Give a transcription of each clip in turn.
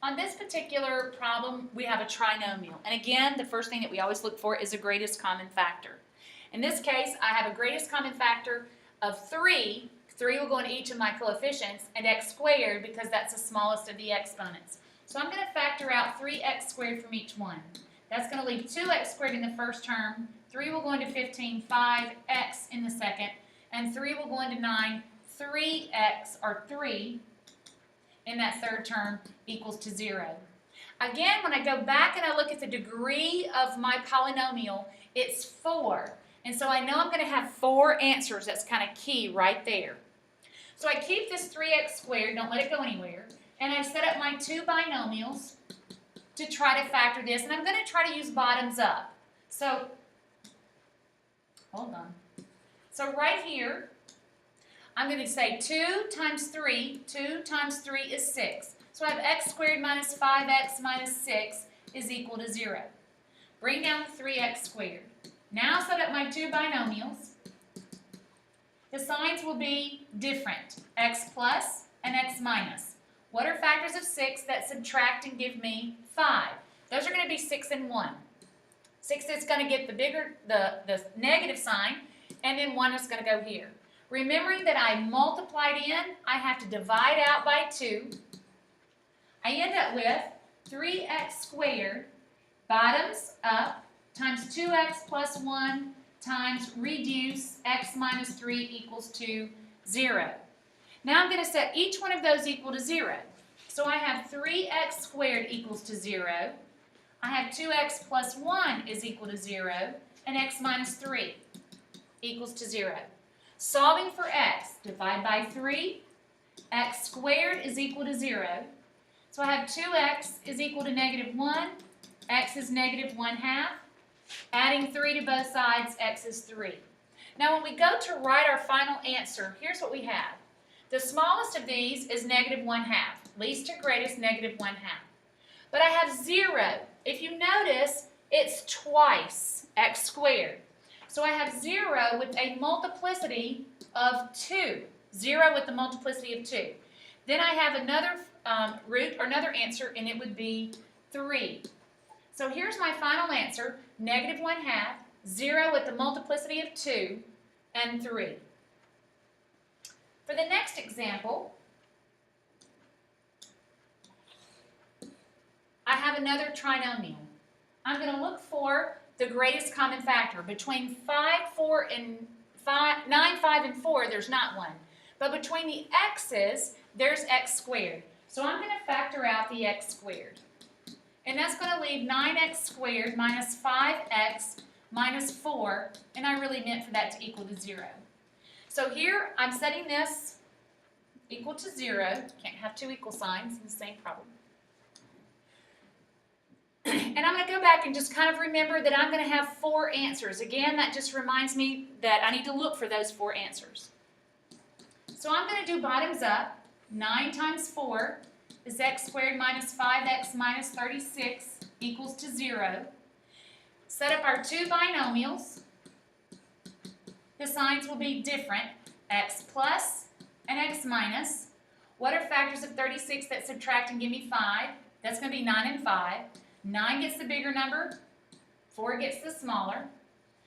On this particular problem, we have a trinomial. And again, the first thing that we always look for is a greatest common factor. In this case, I have a greatest common factor of 3. 3 will go into each of my coefficients, and x squared because that's the smallest of the exponents. So I'm going to factor out 3x squared from each one. That's going to leave 2x squared in the first term, 3 will go into 15, 5x in the second, and 3 will go into 9, 3x, or 3, in that third term equals to 0. Again, when I go back and I look at the degree of my polynomial, it's 4. And so I know I'm going to have 4 answers. That's kind of key right there. So I keep this 3x squared, don't let it go anywhere, and I set up my 2 binomials to try to factor this. And I'm going to try to use bottoms up. So, hold on. So right here, I'm going to say 2 times 3. 2 times 3 is 6. So I have x squared minus 5x minus 6 is equal to 0. Bring down the 3x squared. Now set up my 2 binomials. The signs will be different, x plus and x minus. What are factors of 6 that subtract and give me 5? Those are going to be 6 and 1. 6 is going to get the negative sign, and then 1 is going to go here. Remembering that I multiplied in, I have to divide out by 2. I end up with 3x squared, bottoms up, times 2x plus 1 times reduce x minus 3 equals to 0. Now I'm going to set each one of those equal to 0. So I have 3x squared equals to 0. I have 2x plus 1 is equal to 0. And x minus 3 equals to 0. Solving for x, divide by 3. X squared is equal to 0. So I have 2x is equal to negative 1. X is negative 1/2. Adding 3 to both sides, x is 3. Now when we go to write our final answer, here's what we have. The smallest of these is negative 1/2. Least to greatest, negative 1/2. But I have 0. If you notice, it's twice x squared. So I have 0 with a multiplicity of 2. 0 with the multiplicity of 2. Then I have another root or another answer, and it would be 3. So here's my final answer, negative 1/2, 0 with the multiplicity of 2, and 3. For the next example, I have another trinomial. I'm going to look for the greatest common factor. Between 9, 5, and 4, there's not one. But between the x's, there's x squared. So I'm going to factor out the x squared. And that's going to leave 9x squared minus 5x minus 4, and I really meant for that to equal to 0. So here I'm setting this equal to 0. Can't have 2 equal signs in the same problem. And I'm going to go back and just kind of remember that I'm going to have 4 answers. Again, that just reminds me that I need to look for those 4 answers. So I'm going to do bottoms up. 9 times 4 is x squared minus 5x minus 36 equals to 0. Set up our 2 binomials. The signs will be different, x plus and x minus. What are factors of 36 that subtract and give me 5? That's going to be 9 and 5. 9 gets the bigger number, 4 gets the smaller.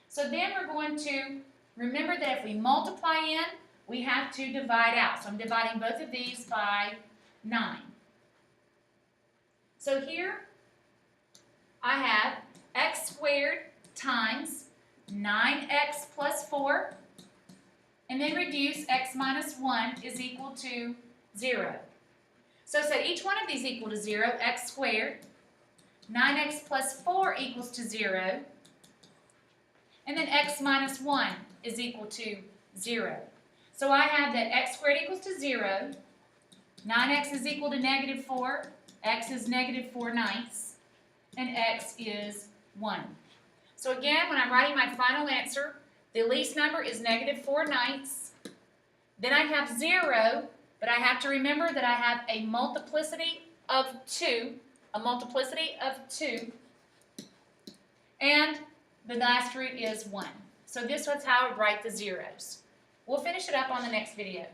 So then we're going to remember that if we multiply in, we have to divide out. So I'm dividing both of these by 9. So here I have x squared times 9x plus 4, and then reduce x minus 1 is equal to 0. So set each one of these equal to 0, x squared. 9x plus 4 equals to 0, and then x minus 1 is equal to 0. So I have that x squared equals to 0, 9x is equal to negative 4, x is negative 4/9, and x is 1. So again, when I'm writing my final answer, the least number is negative 4/9. Then I have 0, but I have to remember that I have a multiplicity of 2, and the last root is 1. So this was how I would write the zeros. We'll finish it up on the next video.